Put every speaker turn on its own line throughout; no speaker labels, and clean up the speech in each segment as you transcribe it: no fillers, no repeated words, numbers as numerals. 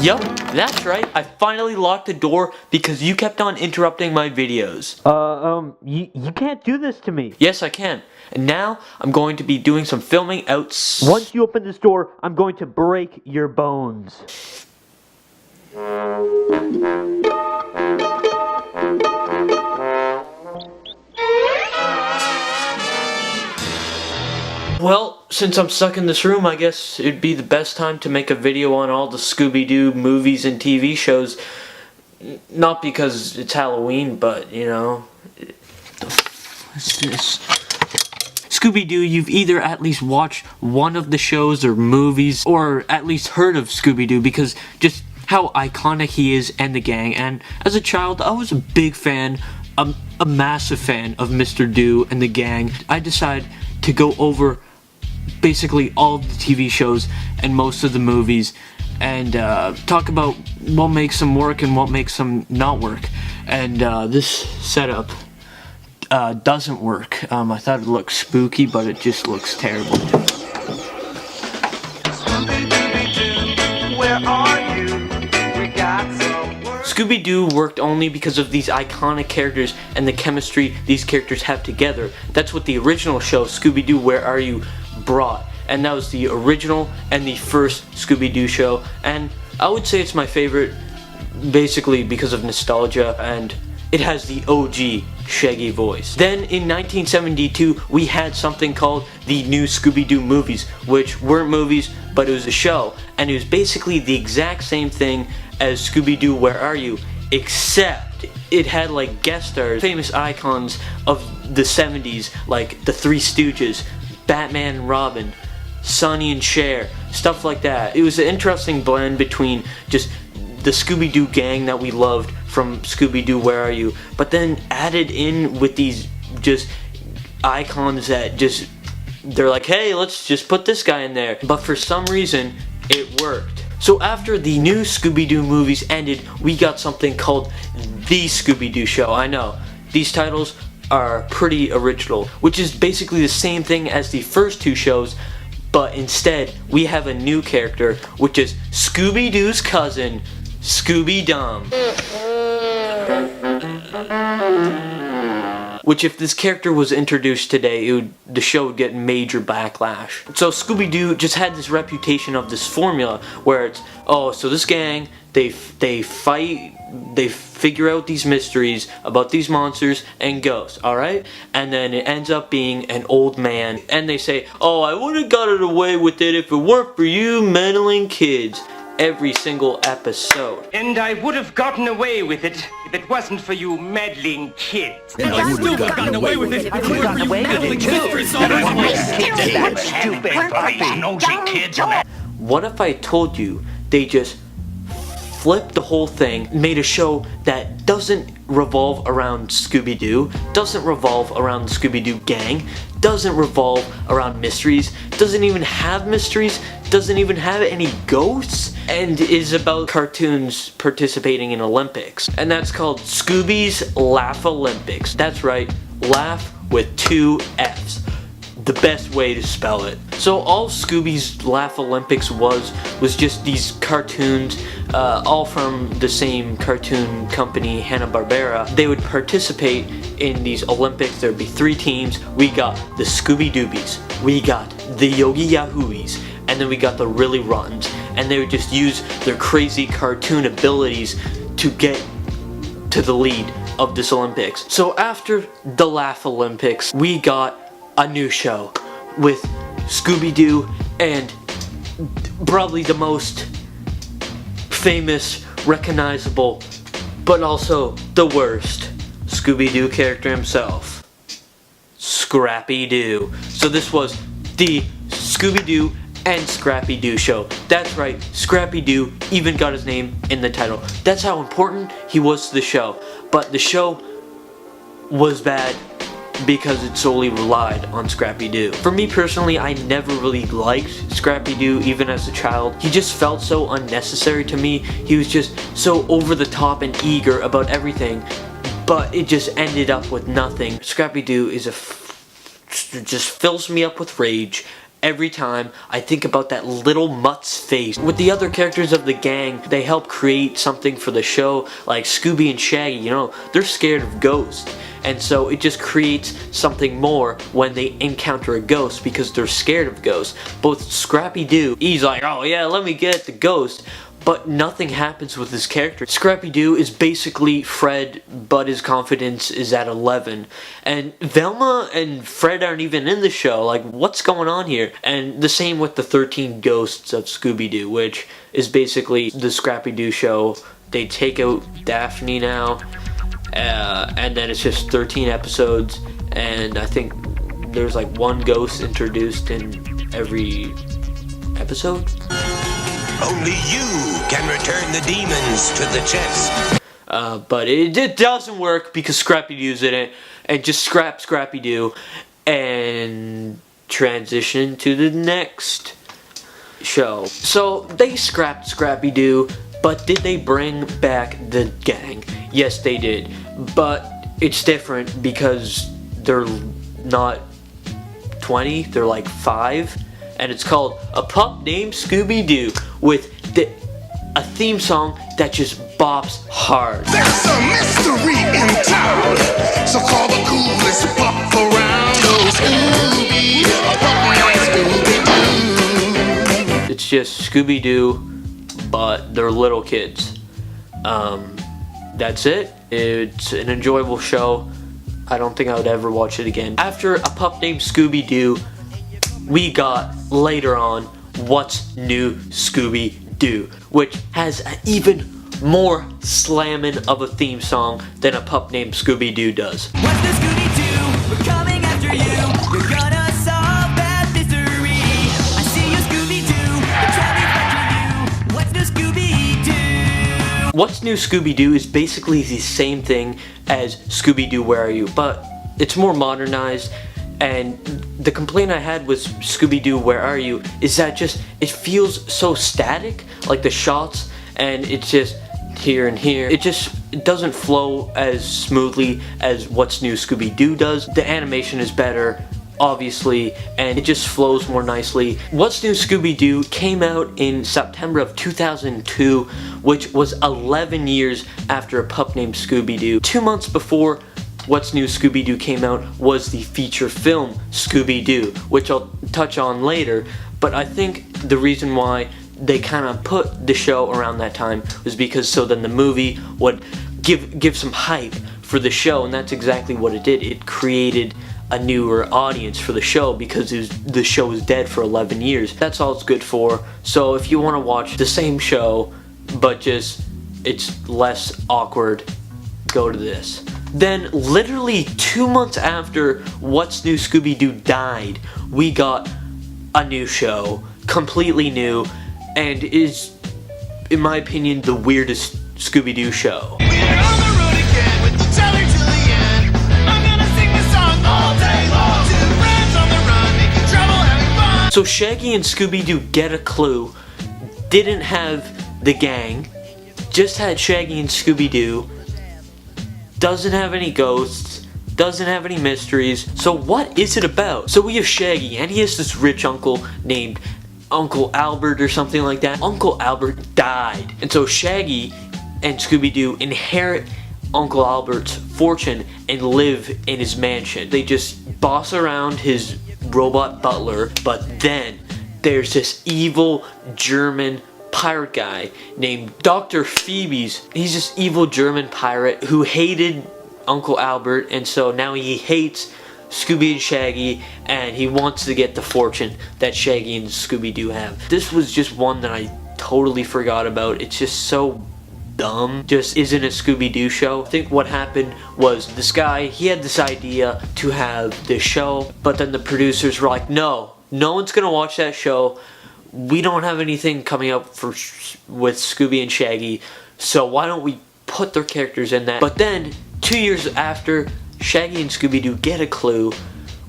Yup, that's right. I finally locked the door because you kept on interrupting my videos.
You can't do this to me.
Yes, I can. And now, I'm going to be doing some filming
Once you open this door, I'm going to break your bones.
Well, since I'm stuck in this room, I guess it'd be the best time to make a video on all the Scooby-Doo movies and TV shows. Not because it's Halloween, but, you know... What's this? Scooby-Doo, you've either at least watched one of the shows or movies, or at least heard of Scooby-Doo, because just how iconic he is and the gang. And as a child, I was a big fan, a massive fan of Mr. Doo and the gang. I decided to go over basically all of the TV shows and most of the movies and talk about what makes them work and what makes them not work. And this setup doesn't work. I thought it looked spooky, but it just looks terrible.
Where are you? We got some work.
Scooby-Doo worked only because of these iconic characters and the chemistry these characters have together. That's what the original show, Scooby-Doo Where Are You, brought. And that was the original and the first Scooby-Doo show. And I would say it's my favorite basically because of nostalgia, and it has the OG Shaggy voice. Then in 1972 we had something called the new Scooby-Doo movies, which weren't movies but it was a show, and it was basically the exact same thing as Scooby-Doo Where Are You, except it had like guest stars, famous icons of the 70s like the Three Stooges, Batman and Robin, Sonny and Cher, stuff like that. It was an interesting blend between just the Scooby-Doo gang that we loved from Scooby-Doo Where Are You, but then added in with these just icons that just, they're like, hey, let's just put this guy in there. But for some reason, it worked. So after the new Scooby-Doo movies ended, we got something called The Scooby-Doo Show. I know, these titles are pretty original, which is basically the same thing as the first two shows, but instead we have a new character, which is Scooby-Doo's cousin, Scooby-Dum. Which, if this character was introduced today, the show would get major backlash. So Scooby-Doo just had this reputation of this formula where it's, oh, so this gang, they fight, they figure out these mysteries about these monsters and ghosts, alright? And then it ends up being an old man, and they say, oh, I would have got it away with it if it weren't for you meddling kids. Every single episode.
And I would have gotten away with it if it wasn't for you meddling kids.
And I would have gotten away with it if it weren't for you meddling kids.
That stupid, puppy, nosy kids.
What if I told you they just flipped the whole thing, made a show that doesn't revolve around Scooby-Doo, doesn't revolve around the Scooby-Doo gang, doesn't revolve around mysteries, doesn't even have mysteries, doesn't even have any ghosts, and is about cartoons participating in Olympics. And that's called Scooby's Laff-A-Lympics. That's right, laugh with 2 F's. The best way to spell it. So all Scooby's Laff-A-Lympics was just these cartoons, all from the same cartoon company, Hanna-Barbera. They would participate in these Olympics. There'd be 3 teams. We got the Scooby-Doobies, we got the Yogi Yahooies, and then we got the Really Rottens. And they would just use their crazy cartoon abilities to get to the lead of this Olympics. So after the Laff-A-Lympics, we got a new show with Scooby-Doo and probably the most famous, recognizable, but also the worst Scooby-Doo character himself, Scrappy-Doo. So this was the Scooby-Doo and Scrappy-Doo show. That's right, Scrappy-Doo even got his name in the title. That's how important he was to the show. But the show was bad because it solely relied on Scrappy-Doo. For me personally, I never really liked Scrappy-Doo even as a child. He just felt so unnecessary to me. He was just so over the top and eager about everything, but it just ended up with nothing. Scrappy-Doo is just fills me up with rage, every time I think about that little mutt's face. With the other characters of the gang, they help create something for the show, like Scooby and Shaggy, you know, they're scared of ghosts. And so it just creates something more when they encounter a ghost because they're scared of ghosts. Both Scrappy-Doo, he's like, oh yeah, let me get the ghost. But nothing happens with his character. Scrappy-Doo is basically Fred, but his confidence is at 11. And Velma and Fred aren't even in the show. Like, what's going on here? And the same with the 13 Ghosts of Scooby-Doo, which is basically the Scrappy-Doo show. They take out Daphne now. And then it's just 13 episodes, and I think there's like one ghost introduced in every episode.
Only you can return the demons to the chest.
But it doesn't work because Scrappy-Doo's in it, and just scrap Scrappy-Doo and transition to the next show. So they scrapped Scrappy-Doo, but did they bring back the gang? Yes, they did, but it's different because they're not 20, they're like 5, and it's called A Pup Named Scooby-Doo with a theme song that just bops hard.
There's a mystery in town, so call the coolest pup around. Oh, Scooby, a pup named Scooby-Doo.
It's just Scooby-Doo, but they're little kids. That's it. It's an enjoyable show. I don't think I would ever watch it again. After A Pup Named Scooby-Doo, we got later on What's New Scooby-Doo, which has an even more slamming of a theme song than A Pup Named Scooby-Doo does.
What's new Scooby-Doo? We're coming after you. You're gonna solve that mystery. I see you, Scooby-Doo. We're trying to find you. What's new Scooby-Doo?
What's New Scooby-Doo is basically the same thing as Scooby-Doo Where Are You, but it's more modernized. And the complaint I had with Scooby-Doo Where Are You is that just it feels so static, like the shots, and it's just here and here. It doesn't flow as smoothly as What's New Scooby-Doo does. The animation is better, obviously, and it just flows more nicely. What's New Scooby-Doo came out in September of 2002, which was 11 years after A Pup Named Scooby-Doo. 2 months before What's New Scooby-Doo came out was the feature film Scooby-Doo, which I'll touch on later, but I think the reason why they kind of put the show around that time was because so then the movie would give some hype for the show, and that's exactly what it did. It created a newer audience for the show because the show was dead for 11 years. That's all it's good for. So if you want to watch the same show, but just it's less awkward, go to this. Then literally 2 months after What's New Scooby-Doo died, we got a new show, completely new, and is, in my opinion, the weirdest Scooby-Doo show.
We're on the road again with the teller to the end. I'm gonna sing this song all day long. Two friends on the run, making trouble, having fun.
So Shaggy and Scooby-Doo Get a Clue didn't have the gang, just had Shaggy and Scooby-Doo, doesn't have any ghosts, doesn't have any mysteries. So what is it about? So we have Shaggy, and he has this rich uncle named Uncle Albert or something like that. Uncle Albert died, and so Shaggy and Scooby-Doo inherit Uncle Albert's fortune and live in his mansion. They just boss around his robot butler, but then there's this evil German pirate guy named Dr. Phoebes. He's this evil German pirate who hated Uncle Albert, and so now he hates Scooby and Shaggy, and he wants to get the fortune that Shaggy and Scooby-Doo have. This was just one that I totally forgot about. It's just so dumb. Just isn't a Scooby-Doo show. I think what happened was this guy, he had this idea to have this show, but then the producers were like, no one's gonna watch that show. We don't have anything coming up with Scooby and Shaggy, so why don't we put their characters in that? But then 2 years after Shaggy and Scooby-Doo Get a Clue,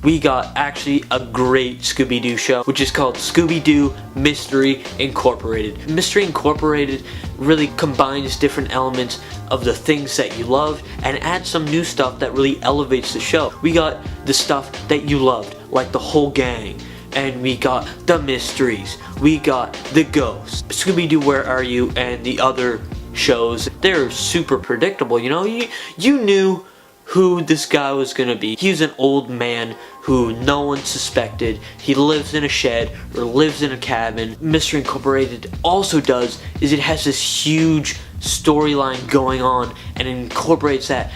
we got actually a great Scooby-Doo show, which is called Scooby-Doo Mystery Incorporated. Mystery Incorporated really combines different elements of the things that you love and adds some new stuff that really elevates the show. We got the stuff that you loved, like the whole gang, and we got the mysteries, we got the ghosts. Scooby-Doo Where Are You and the other shows, they're super predictable, you know? You knew who this guy was gonna be. He's an old man who no one suspected. He lives in a shed or lives in a cabin. Mystery Incorporated also does is it has this huge storyline going on and it incorporates that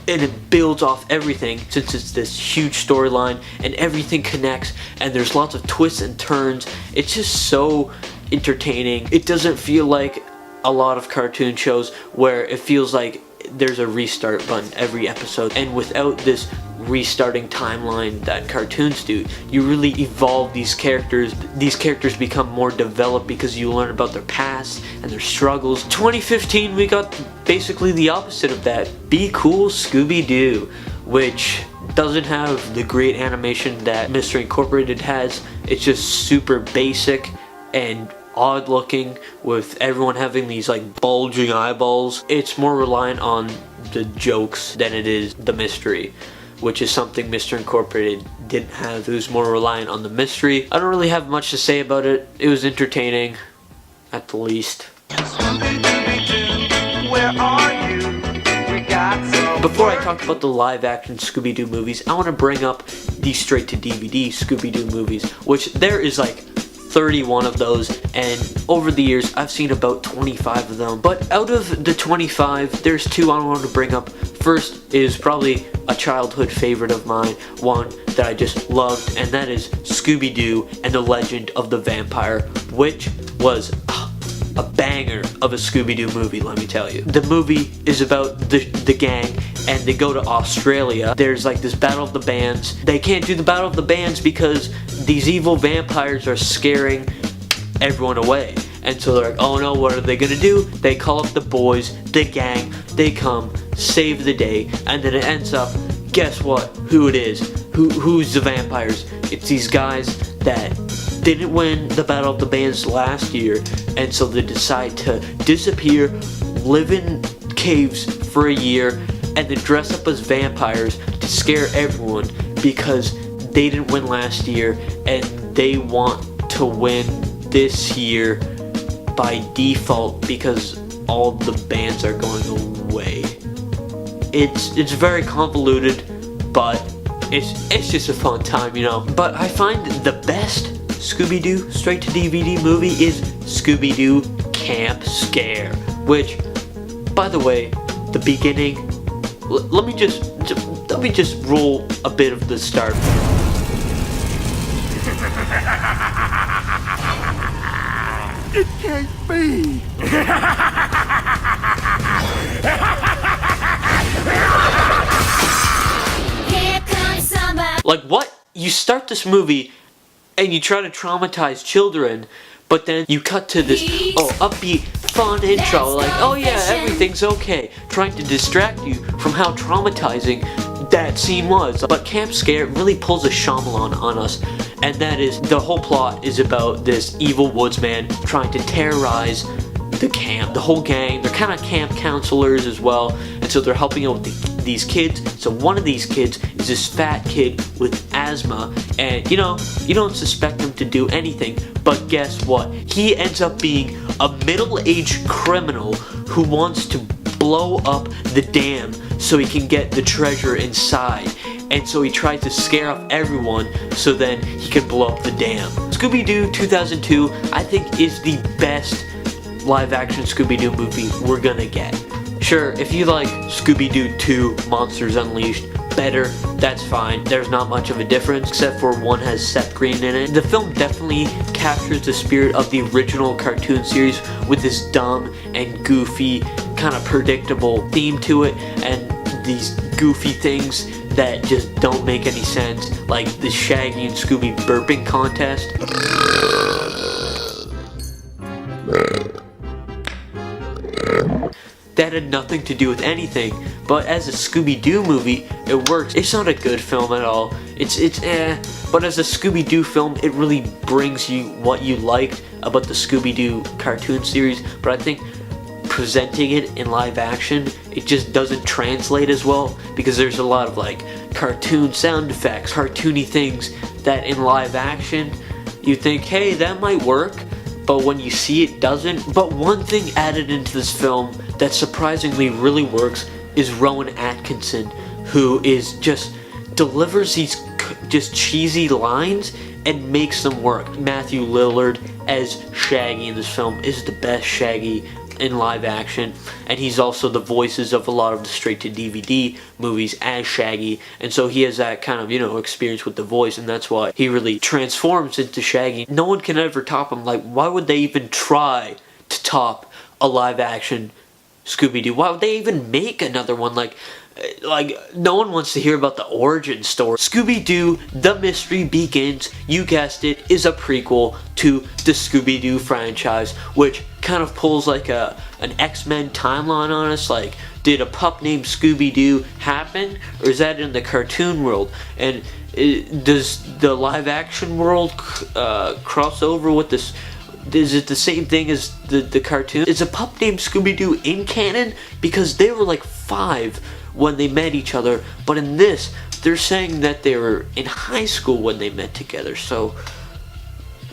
and it builds off everything since it's this huge storyline and everything connects and there's lots of twists and turns. It's just so entertaining. It doesn't feel like a lot of cartoon shows where it feels like there's a restart button every episode, and without this restarting timeline that cartoons do, you really evolve these characters. These characters become more developed because you learn about their past and their struggles. 2015 we got basically the opposite of that. Be Cool Scooby-Doo, which doesn't have the great animation that Mystery Incorporated has. It's just super basic and odd looking with everyone having these like bulging eyeballs. It's more reliant on the jokes than it is the mystery, which is something Mystery Incorporated didn't have. It was more reliant on the mystery. I don't really have much to say about it. It was entertaining, at the least.
Scooby-Doo, where are you? We got some
Before I
work.
talk about the live-action Scooby-Doo movies, I want to bring up the straight-to-DVD Scooby-Doo movies, which there is like 31 of those, and over the years I've seen about 25 of them. But out of the 25, there's two I want to bring up. First is probably a childhood favorite of mine, one that I just loved, and that is Scooby-Doo and the Legend of the Vampire, which was a banger of a Scooby-Doo movie, let me tell you. The movie is about the gang, and they go to Australia. There's like this battle of the bands. They can't do the battle of the bands because these evil vampires are scaring everyone away. And so they're like, oh no, what are they gonna do? They call up the boys, the gang, they come, save the day, and then it ends up, guess what? Who it is? Who's the vampires? It's these guys that didn't win the Battle of the Bands last year, and so they decide to disappear, live in caves for a year, and then dress up as vampires to scare everyone because they didn't win last year and they want to win this year by default because all the bands are going away. It's very convoluted, but it's just a fun time, you know. But I find the best Scooby-Doo straight-to-DVD movie is Scooby-Doo Camp Scare, which, by the way, the beginning. Let me just roll a bit of the start.
It can't be.
Here comes summer.
Like, what? You start this movie and you try to traumatize children, but then you cut to this upbeat, fun intro, like, oh yeah, everything's okay, trying to distract you from how traumatizing that scene was. But Camp Scare really pulls a Shyamalan on us, and that is, the whole plot is about this evil woodsman trying to terrorize the camp, the whole gang. They're kind of camp counselors as well, and so they're helping out with these kids. So one of these kids is this fat kid with asthma, and you know, you don't suspect him to do anything, but guess what? He ends up being a middle-aged criminal who wants to blow up the dam so he can get the treasure inside. And so he tries to scare off everyone so then he can blow up the dam. Scooby-Doo 2002, I think, is the best live-action Scooby-Doo movie we're gonna get. Sure, if you like Scooby-Doo 2 Monsters Unleashed better, that's fine. There's not much of a difference, except for one has Seth Green in it. The film definitely captures the spirit of the original cartoon series with this dumb and goofy, kind of predictable theme to it, and these goofy things that just don't make any sense, like the Shaggy and Scooby burping contest. That had nothing to do with anything, but as a Scooby-Doo movie, it works. It's not a good film at all. It's but as a Scooby-Doo film, it really brings you what you liked about the Scooby-Doo cartoon series, but I think presenting it in live action, it just doesn't translate as well, because there's a lot of like cartoon sound effects, cartoony things that in live action you think, hey, that might work, but when you see it doesn't. But one thing added into this film that surprisingly really works is Rowan Atkinson, who is just delivers these just cheesy lines and makes them work. Matthew Lillard as Shaggy in this film is the best Shaggy in live action, and he's also the voices of a lot of the straight-to-DVD movies as Shaggy, and so he has that kind of, you know, experience with the voice, and that's why he really transforms into Shaggy. No one can ever top him. Like, why would they even try to top a live-action Scooby-Doo? Why would they even make another one? Like, no one wants to hear about the origin story. Scooby-Doo, The Mystery Begins, you guessed it, is a prequel to the Scooby-Doo franchise, which kind of pulls like an X-Men timeline on us. Like, did a pup named Scooby-Doo happen, or is that in the cartoon world? And does the live-action world cross over with this? Is it the same thing as the cartoon? Is a pup named Scooby-Doo in canon? Because they were like 5 when they met each other, but in this, they're saying that they were in high school when they met together. So,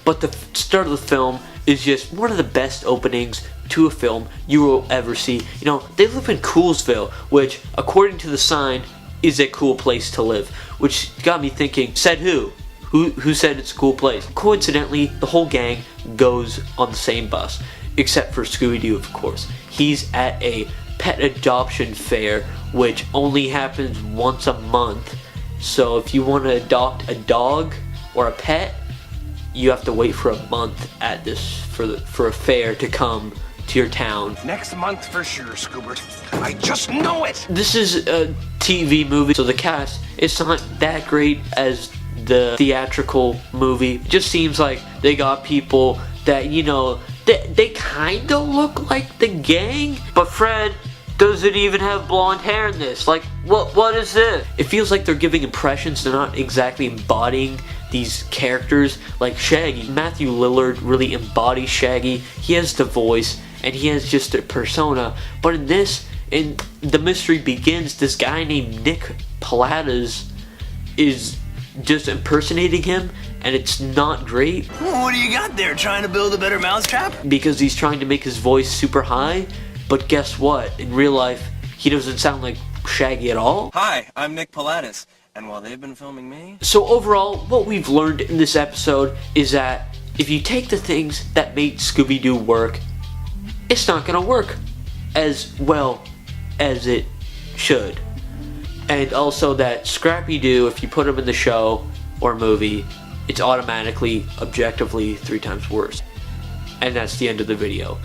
but the start of the film is just one of the best openings to a film you will ever see. You know, they live in Coolsville, which, according to the sign, is a cool place to live. Which got me thinking, said who? Who said it's a cool place? Coincidentally, the whole gang goes on the same bus, except for Scooby-Doo, of course. He's at a pet adoption fair, which only happens once a month. So if you want to adopt a dog or a pet, you have to wait for a month at this for a fair to come to your town.
Next month for sure, Scoobert. I just know it!
This is a TV movie, so the cast, it's not that great as the theatrical movie. It just seems like they got people that, you know, they kind of look like the gang, but Fred doesn't even have blonde hair in this. Like, what is this? It feels like they're giving impressions, they're not exactly embodying these characters. Like Shaggy, Matthew Lillard really embodies Shaggy. He has the voice, and he has just a persona. But in this, in The Mystery Begins, this guy named Nick Palatas is just impersonating him, and it's not great.
What do you got there? Trying to build a better mousetrap?
Because he's trying to make his voice super high, but guess what? In real life, he doesn't sound like Shaggy at all.
Hi, I'm Nick Palatas, and while they've been filming me...
So overall, what we've learned in this episode is that if you take the things that made Scooby-Doo work, it's not gonna work as well as it should. And also that Scrappy-Doo, if you put him in the show or movie, it's automatically, objectively 3 times worse. And that's the end of the video.